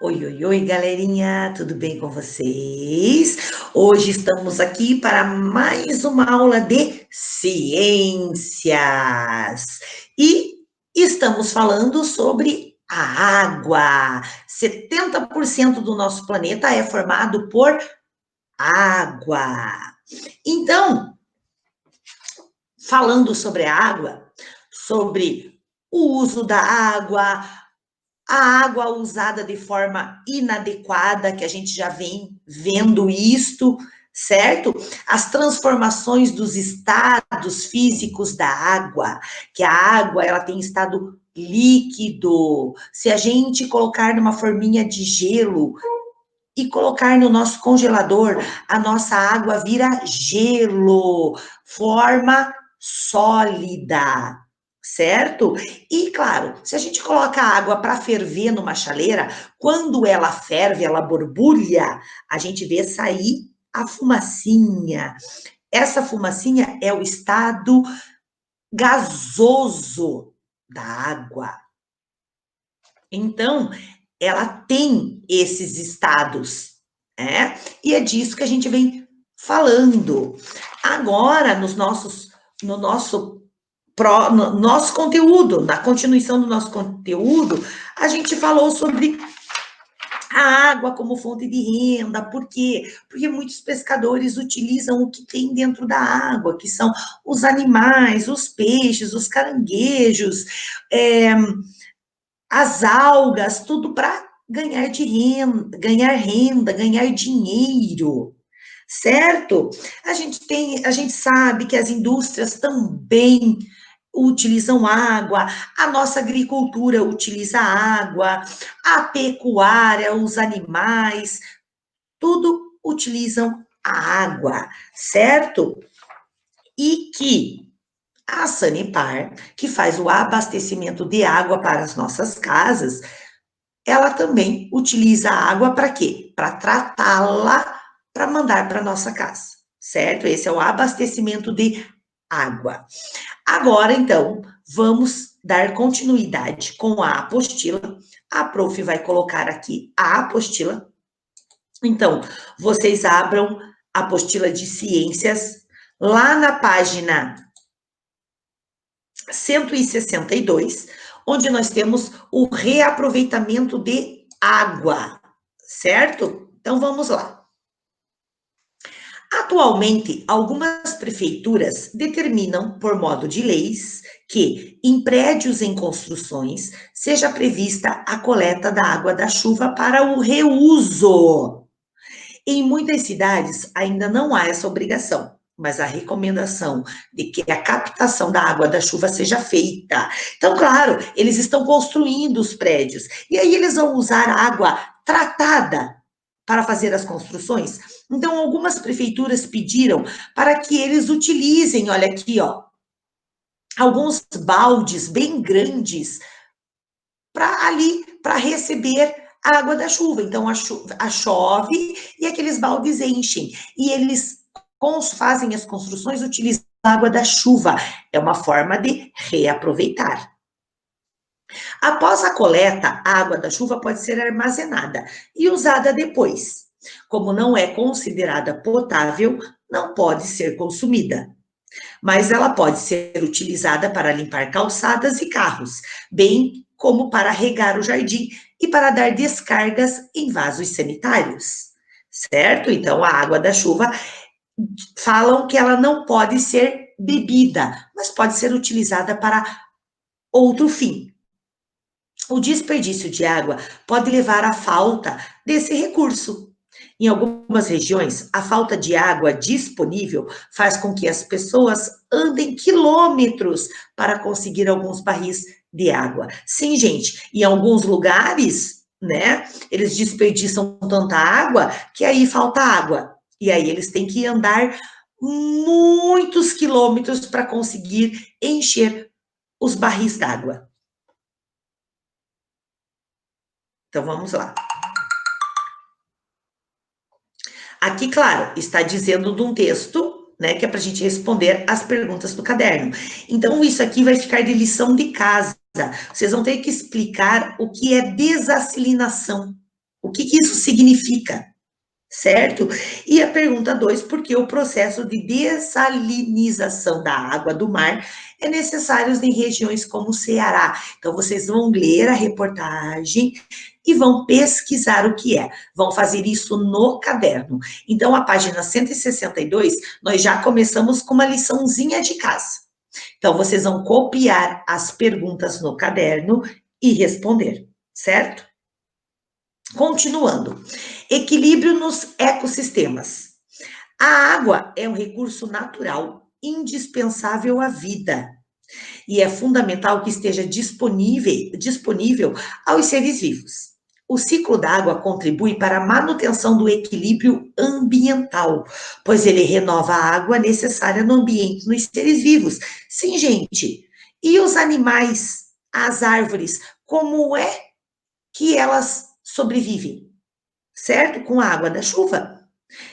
Oi, oi, oi, galerinha, tudo bem com vocês? Hoje estamos aqui para mais uma aula de ciências e estamos falando sobre a água. 70% do nosso planeta é formado por água. Então, falando sobre a água, sobre o uso da água, a água usada de forma inadequada, que a gente já vem vendo isto, certo? As transformações dos estados físicos da água, que a água ela tem estado líquido. Se a gente colocar numa forminha de gelo e colocar no nosso congelador, a nossa água vira gelo, forma sólida, certo? E, claro, se a gente coloca a água para ferver numa chaleira, quando ela ferve, ela borbulha, a gente vê sair a fumacinha. Essa fumacinha é o estado gasoso da água. Então, ela tem esses estados, né? E é disso que a gente vem falando. Agora, no nosso conteúdo, na continuação do nosso conteúdo, a gente falou sobre a água como fonte de renda. Por quê? Porque muitos pescadores utilizam o que tem dentro da água, que são os animais, os peixes, os caranguejos, as algas, tudo para ganhar renda, ganhar dinheiro, certo? A gente sabe que as indústrias também utilizam água, a nossa agricultura utiliza água, a pecuária, os animais, tudo utilizam a água, certo? E que a Sanepar, que faz o abastecimento de água para as nossas casas, ela também utiliza a água para quê? Para tratá-la, para mandar para nossa casa, certo? Esse é o abastecimento de água. Agora, então, vamos dar continuidade com a apostila. A prof vai colocar aqui a apostila. Então, vocês abram a apostila de ciências lá na página 162, onde nós temos o reaproveitamento de água, certo? Então, vamos lá. Atualmente, algumas prefeituras determinam, por modo de leis, que em prédios em construções seja prevista a coleta da água da chuva para o reuso. Em muitas cidades ainda não há essa obrigação, mas a recomendação de que a captação da água da chuva seja feita. Então, claro, eles estão construindo os prédios, e aí eles vão usar água tratada para fazer as construções. Então, algumas prefeituras pediram para que eles utilizem, olha aqui, ó, alguns baldes bem grandes para receber a água da chuva. Então, chove e aqueles baldes enchem. E eles fazem as construções utilizando a água da chuva. É uma forma de reaproveitar. Após a coleta, a água da chuva pode ser armazenada e usada depois. Como não é considerada potável, não pode ser consumida. Mas ela pode ser utilizada para limpar calçadas e carros, bem como para regar o jardim e para dar descargas em vasos sanitários, certo? Então, a água da chuva, falam que ela não pode ser bebida, mas pode ser utilizada para outro fim. O desperdício de água pode levar à falta desse recurso. Em algumas regiões, a falta de água disponível faz com que as pessoas andem quilômetros para conseguir alguns barris de água. Sim, gente, em alguns lugares, né, eles desperdiçam tanta água que aí falta água. E aí eles têm que andar muitos quilômetros para conseguir encher os barris d'água. Então, vamos lá. Aqui, claro, está dizendo de um texto, né, que é para a gente responder as perguntas do caderno. Então, isso aqui vai ficar de lição de casa. Vocês vão ter que explicar o que é desalinização. que isso significa? Certo? E a pergunta 2, por que o processo de dessalinização da água do mar é necessário em regiões como o Ceará? Então, vocês vão ler a reportagem e vão pesquisar o que é. Vão fazer isso no caderno. Então, a página 162, nós já começamos com uma liçãozinha de casa. Então, vocês vão copiar as perguntas no caderno e responder, certo? Continuando. Equilíbrio nos ecossistemas. A água é um recurso natural indispensável à vida e é fundamental que esteja disponível aos seres vivos. O ciclo da água contribui para a manutenção do equilíbrio ambiental, pois ele renova a água necessária no ambiente, nos seres vivos. Sim, gente. E os animais, as árvores, como é que elas sobrevivem? Certo? Com a água da chuva.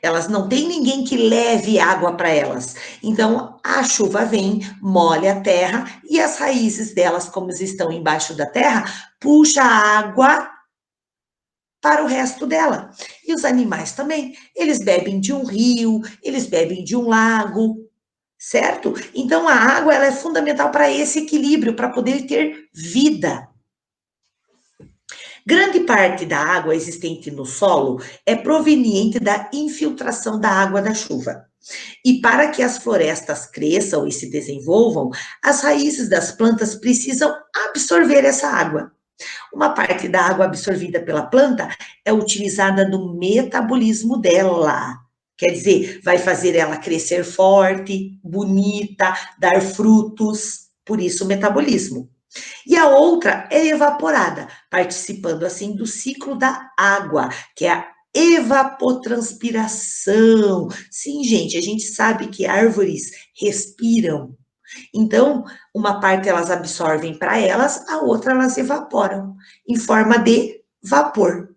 Elas não têm ninguém que leve água para elas. Então, a chuva vem, molha a terra e as raízes delas, como estão embaixo da terra, puxa a água para o resto dela. E os animais também, eles bebem de um rio, eles bebem de um lago, certo? Então, a água ela é fundamental para esse equilíbrio, para poder ter vida. Grande parte da água existente no solo é proveniente da infiltração da água da chuva. E para que as florestas cresçam e se desenvolvam, as raízes das plantas precisam absorver essa água. Uma parte da água absorvida pela planta é utilizada no metabolismo dela. Quer dizer, vai fazer ela crescer forte, bonita, dar frutos, por isso o metabolismo. E a outra é evaporada, participando assim do ciclo da água, que é a evapotranspiração. Sim, gente, a gente sabe que árvores respiram. Então, uma parte elas absorvem para elas, a outra elas evaporam em forma de vapor,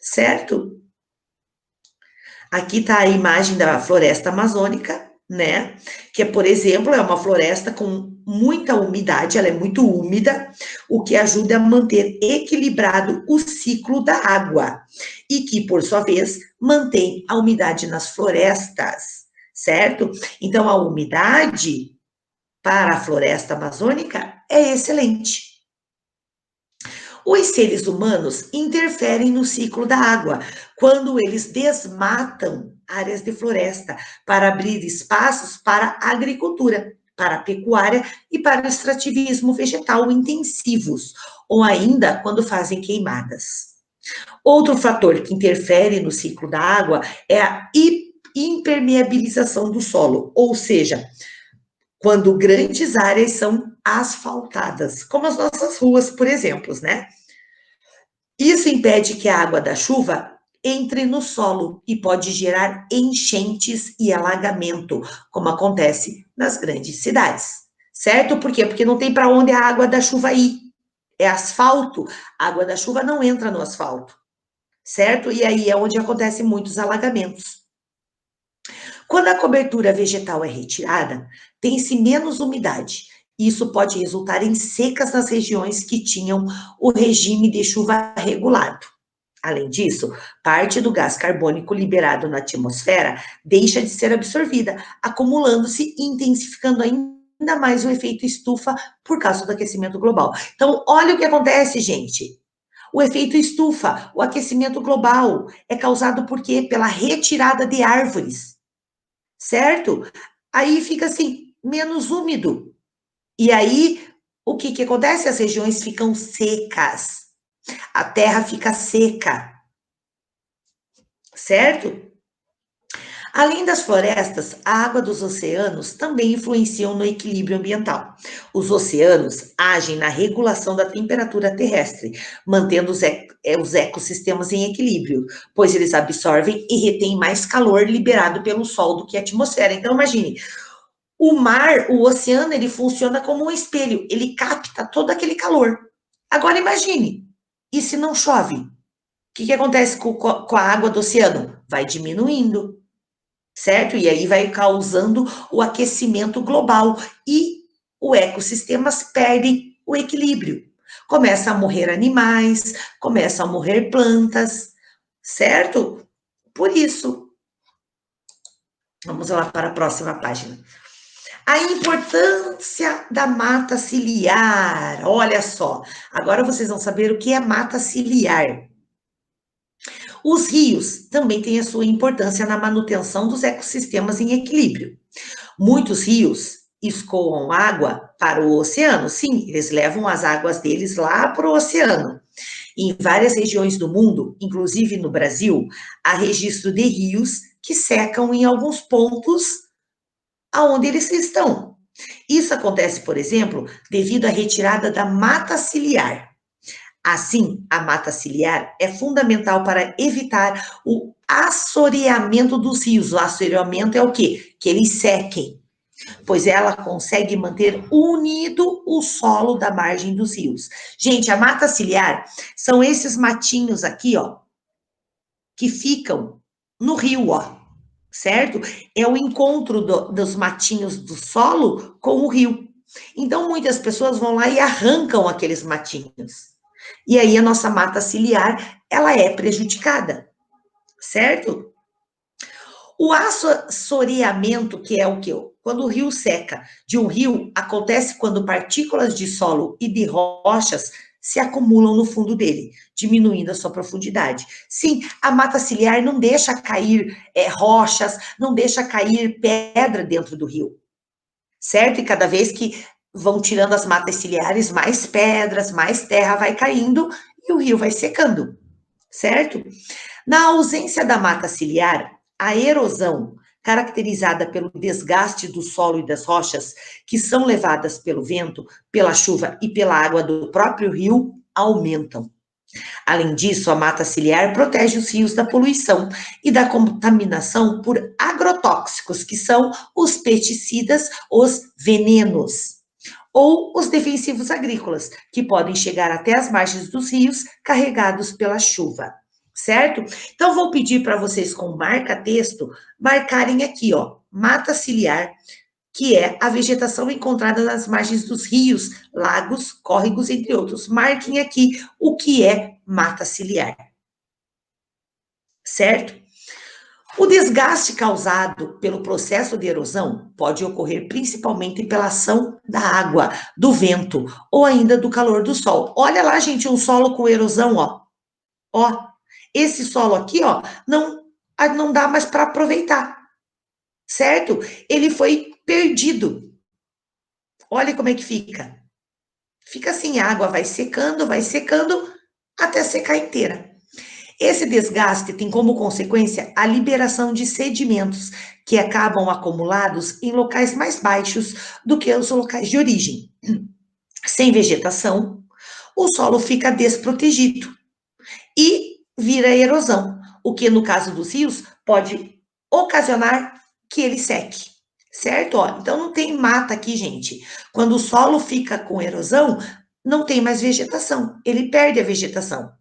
certo? Aqui está a imagem da floresta amazônica, né? Que, por exemplo, é uma floresta com muita umidade, ela é muito úmida, o que ajuda a manter equilibrado o ciclo da água, e que, por sua vez, mantém a umidade nas florestas, certo? Então, a umidade para a floresta amazônica é excelente. Os seres humanos interferem no ciclo da água quando eles desmatam áreas de floresta para abrir espaços para a agricultura, para a pecuária e para o extrativismo vegetal intensivos, ou ainda quando fazem queimadas. Outro fator que interfere no ciclo da água é a impermeabilização do solo, ou seja, quando grandes áreas são asfaltadas, como as nossas ruas, por exemplo, né? Isso impede que a água da chuva entre no solo e pode gerar enchentes e alagamento, como acontece nas grandes cidades. Certo? Por quê? Porque não tem para onde a água da chuva ir. É asfalto, a água da chuva não entra no asfalto. Certo? E aí é onde acontecem muitos alagamentos. Quando a cobertura vegetal é retirada, tem-se menos umidade. Isso pode resultar em secas nas regiões que tinham o regime de chuva regulado. Além disso, parte do gás carbônico liberado na atmosfera deixa de ser absorvida, acumulando-se e intensificando ainda mais o efeito estufa por causa do aquecimento global. Então, olha o que acontece, gente. O efeito estufa, o aquecimento global, é causado por quê? Pela retirada de árvores, certo? Aí fica assim, menos úmido. E aí, o que que acontece? As regiões ficam secas. A terra fica seca, certo? Além das florestas, a água dos oceanos também influenciam no equilíbrio ambiental. Os oceanos agem na regulação da temperatura terrestre, mantendo os ecossistemas em equilíbrio, pois eles absorvem e retêm mais calor liberado pelo sol do que a atmosfera. Então, imagine, o mar, o oceano, ele funciona como um espelho, ele capta todo aquele calor. Agora, imagine, e se não chove? O que acontece com a água do oceano? Vai diminuindo, certo? E aí vai causando o aquecimento global e os ecossistemas perdem o equilíbrio. Começa a morrer animais, começam a morrer plantas. certo? Por isso. Vamos lá para a próxima página. A importância da mata ciliar. Olha só, agora vocês vão saber o que é mata ciliar. Os rios também têm a sua importância na manutenção dos ecossistemas em equilíbrio. Muitos rios escoam água para o oceano, sim, eles levam as águas deles lá para o oceano. Em várias regiões do mundo, inclusive no Brasil, há registro de rios que secam em alguns pontos aonde eles estão. Isso acontece, por exemplo, devido à retirada da mata ciliar. Assim, a mata ciliar é fundamental para evitar o assoreamento dos rios. O assoreamento é o quê? Que eles sequem, pois ela consegue manter unido o solo da margem dos rios. Gente, a mata ciliar são esses matinhos aqui, ó, que ficam no rio, ó, certo? É o encontro dos matinhos do solo com o rio. Então, muitas pessoas vão lá e arrancam aqueles matinhos. E aí, a nossa mata ciliar, ela é prejudicada, certo? O assoreamento, que é o quê? Quando o rio seca de um rio, acontece quando partículas de solo e de rochas se acumulam no fundo dele, diminuindo a sua profundidade. Sim, a mata ciliar não deixa cair rochas, não deixa cair pedra dentro do rio, certo? E cada vez que vão tirando as matas ciliares, mais pedras, mais terra vai caindo e o rio vai secando, certo? Na ausência da mata ciliar, a erosão, caracterizada pelo desgaste do solo e das rochas, que são levadas pelo vento, pela chuva e pela água do próprio rio, aumentam. Além disso, a mata ciliar protege os rios da poluição e da contaminação por agrotóxicos, que são os pesticidas, os venenos, ou os defensivos agrícolas, que podem chegar até as margens dos rios carregados pela chuva, certo? Então, vou pedir para vocês, com marca-texto, marcarem aqui, ó, mata ciliar, que é a vegetação encontrada nas margens dos rios, lagos, córregos, entre outros. Marquem aqui o que é mata ciliar, certo? O desgaste causado pelo processo de erosão pode ocorrer principalmente pela ação da água, do vento ou ainda do calor do sol. Olha lá, gente, um solo com erosão, ó. Ó, esse solo aqui, ó, não dá mais para aproveitar, certo? Ele foi perdido. Olha como é que fica. Fica assim, a água vai secando até secar inteira. Esse desgaste tem como consequência a liberação de sedimentos que acabam acumulados em locais mais baixos do que os locais de origem. Sem vegetação, o solo fica desprotegido e vira erosão, o que no caso dos rios pode ocasionar que ele seque, certo? Ó, então não tem mata aqui, gente. Quando o solo fica com erosão, não tem mais vegetação, ele perde a vegetação.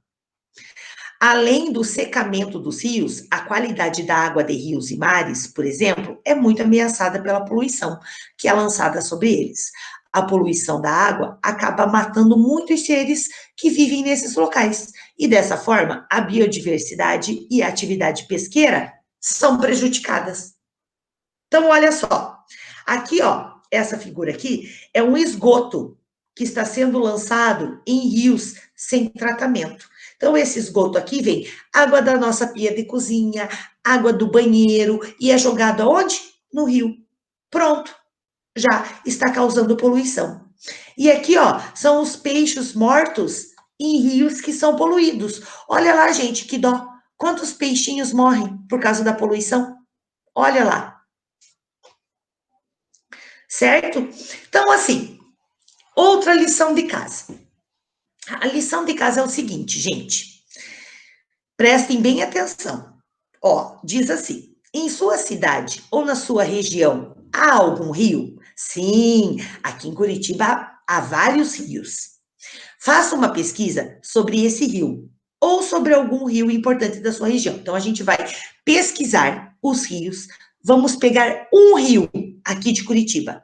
Além do secamento dos rios, a qualidade da água de rios e mares, por exemplo, é muito ameaçada pela poluição que é lançada sobre eles. A poluição da água acaba matando muitos seres que vivem nesses locais. E dessa forma, a biodiversidade e a atividade pesqueira são prejudicadas. Então, olha só. Aqui, ó, essa figura aqui é um esgoto que está sendo lançado em rios sem tratamento. Então, esse esgoto aqui vem água da nossa pia de cozinha, água do banheiro, e é jogado aonde? No rio. Pronto, já está causando poluição. E aqui, ó, são os peixes mortos em rios que são poluídos. Olha lá, gente, que dó. Quantos peixinhos morrem por causa da poluição? Olha lá. Certo? Então, assim, outra lição de casa. A lição de casa é o seguinte, gente. Prestem bem atenção. Ó, diz assim: em sua cidade ou na sua região há algum rio? Sim, aqui em Curitiba há vários rios. Faça uma pesquisa sobre esse rio ou sobre algum rio importante da sua região. Então a gente vai pesquisar os rios, vamos pegar um rio aqui de Curitiba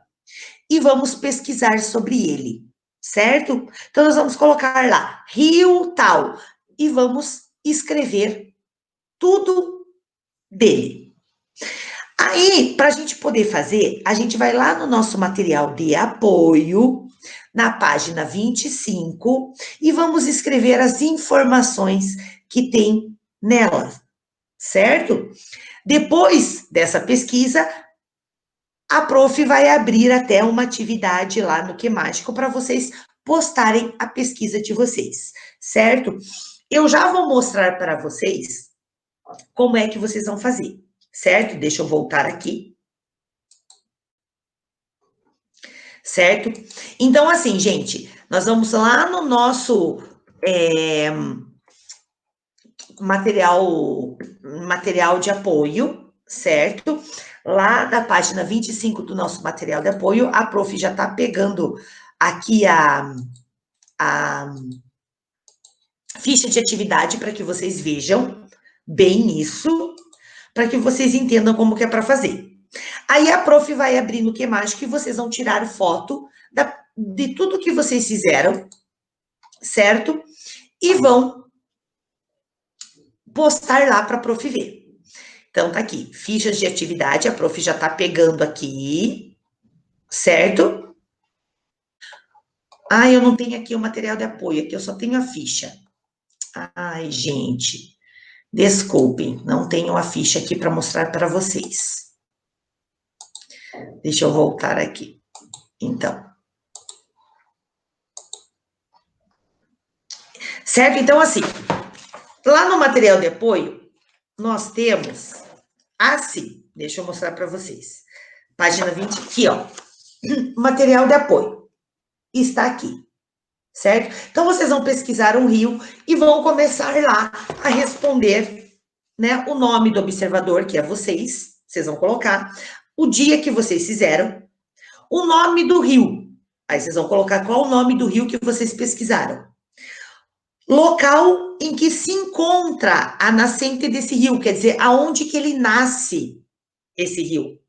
e vamos pesquisar sobre ele, certo? Então nós vamos colocar lá rio tal e vamos escrever tudo dele. Aí, para a gente poder fazer, a gente vai lá no nosso material de apoio, na página 25, e vamos escrever as informações que tem nela, certo? Depois dessa pesquisa, a prof vai abrir até uma atividade lá no Quemático para vocês postarem a pesquisa de vocês, certo? Eu já vou mostrar para vocês como é que vocês vão fazer, certo? Deixa eu voltar aqui. Certo? Então, assim, gente, nós vamos lá no nosso material de apoio, certo? Lá na página 25 do nosso material de apoio, a prof já está pegando aqui a ficha de atividade para que vocês vejam bem isso, para que vocês entendam como que é para fazer. Aí a prof vai abrir no Quemático e vocês vão tirar foto de tudo que vocês fizeram, certo? E vão postar lá para a prof ver. Então, tá aqui, fichas de atividade, a prof já tá pegando aqui, certo? Ah, eu não tenho aqui o material de apoio, aqui eu só tenho a ficha. Ai, gente, desculpem, não tenho a ficha aqui para mostrar para vocês. Deixa eu voltar aqui. Então. Certo? Então, assim, lá no material de apoio, nós temos assim, deixa eu mostrar para vocês. Página 20, aqui, ó. Material de apoio. Está aqui. Certo? Então, vocês vão pesquisar um rio e vão começar lá a responder, né, o nome do observador, que é vocês vão colocar, o dia que vocês fizeram, o nome do rio. Aí vocês vão colocar qual o nome do rio que vocês pesquisaram. Local em que se encontra a nascente desse rio, quer dizer, aonde que ele nasce, esse rio.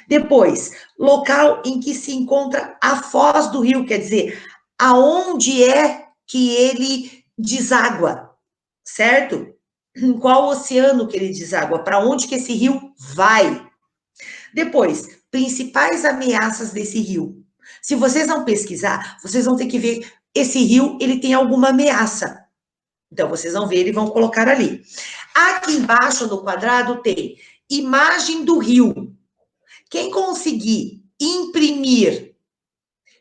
Depois, local em que se encontra a foz do rio, quer dizer, aonde é que ele deságua, certo? Em qual oceano que ele deságua, para onde que esse rio vai. Depois, principais ameaças desse rio. Se vocês não pesquisar, vocês vão ter que ver esse rio, ele tem alguma ameaça. Então, vocês vão ver e vão colocar ali. Aqui embaixo, no quadrado, tem imagem do rio. Quem conseguir imprimir,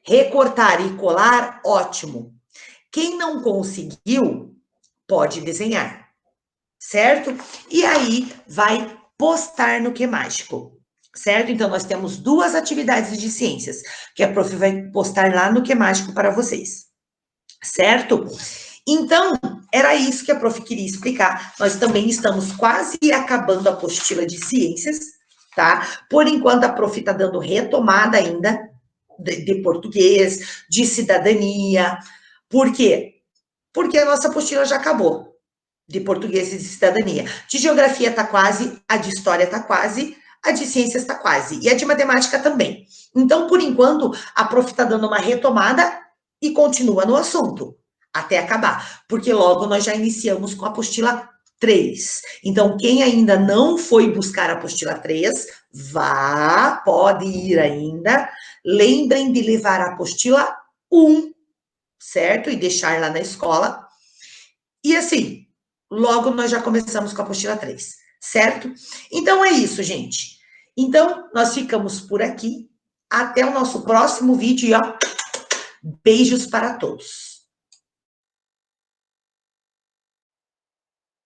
recortar e colar, ótimo. Quem não conseguiu, pode desenhar, certo? E aí, vai postar no Quemático, certo? Então, nós temos duas atividades de ciências, que a prof vai postar lá no Quemático para vocês, certo? Então, era isso que a prof queria explicar. Nós também estamos quase acabando a apostila de ciências, tá? Por enquanto, a prof está dando retomada ainda de português, de cidadania. Por quê? Porque a nossa apostila já acabou, de português e de cidadania. De geografia está quase, a de história está quase, a de ciências está quase, e a de matemática também. Então, por enquanto, a prof está dando uma retomada e continua no assunto, até acabar, porque logo nós já iniciamos com a apostila 3. Então, quem ainda não foi buscar a apostila 3, vá, pode ir ainda. Lembrem de levar a apostila 1, certo? E deixar lá na escola. E assim, logo nós já começamos com a apostila 3, certo? Então é isso, gente. Então, nós ficamos por aqui. Até o nosso próximo vídeo e ó, beijos para todos.